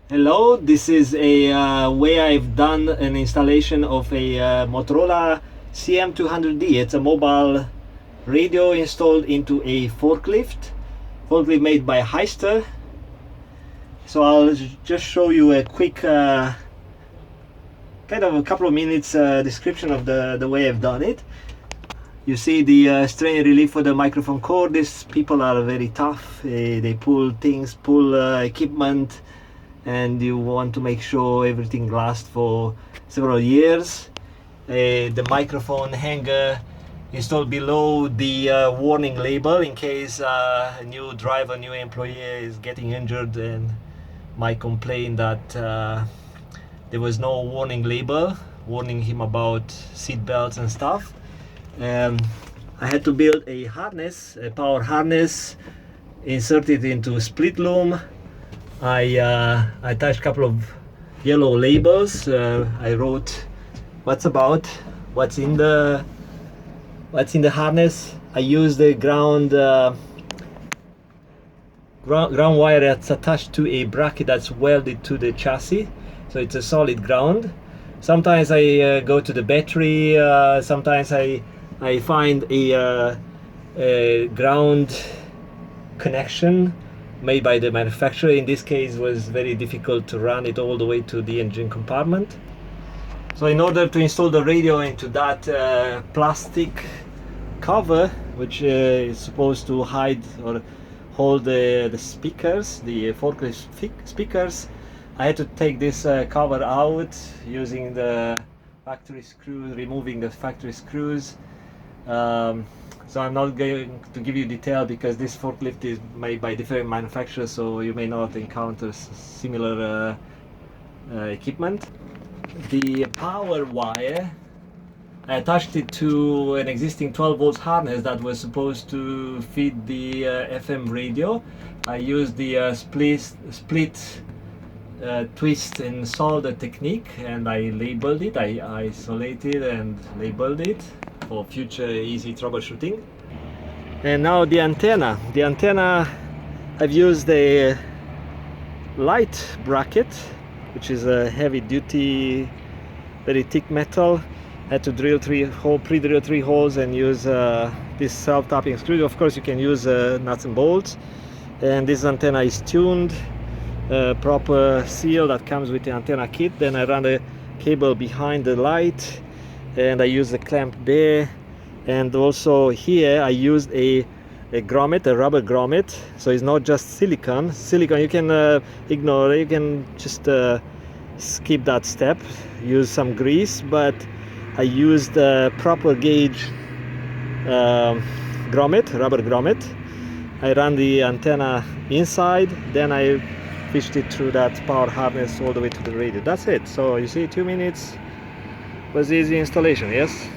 Hello, this is a way I've done an installation of a Motorola CM200D. It's a mobile radio installed into a forklift made by Heister. So I'll just show you a quick kind of a couple of minutes description of the way I've done it. You see the strain relief for the microphone cord. These people are very tough. They pull things, pull equipment, and you want to make sure everything lasts for several years. The microphone hanger installed below the warning label in case a new driver, new employee is getting injured and might complain that there was no warning label warning him about seat belts and stuff. I had to build a harness, a power harness, insert it into split loom. I attached a couple of yellow labels. I wrote what's in the harness. I used the ground wire that's attached to a bracket that's welded to the chassis, so it's a solid ground. Sometimes I go to the battery. Sometimes I find a ground connection made by the manufacturer. In this case, it was very difficult to run it all the way to the engine compartment. So in order to install the radio into that plastic cover, which is supposed to hide or hold the speakers, the forklift speakers, I had to take this cover out using the factory screws, removing the factory screws. So I'm not going to give you detail because this forklift is made by different manufacturers, so you may not encounter similar equipment. The power wire, I attached it to an existing 12 volts harness that was supposed to feed the FM radio. I used the split twist and solder technique, and I labeled it. I isolated and labeled it for future easy troubleshooting. And now the antenna. I've used a light bracket, which is a heavy duty, very thick metal. I had to drill pre-drill 3 holes and use this self-tapping screw. Of course you can use nuts and bolts. And this antenna is tuned, proper seal that comes with the antenna kit. Then I run the cable behind the light, and I use the clamp there. And also here I used a grommet, a rubber grommet. So it's not just silicone you can ignore. You can just skip that step, use some grease, but I used a proper gauge grommet, rubber grommet. I ran the antenna inside, then I fished it through that power harness all the way to the radio. That's it. So you see, 2 minutes was easy installation. Yes.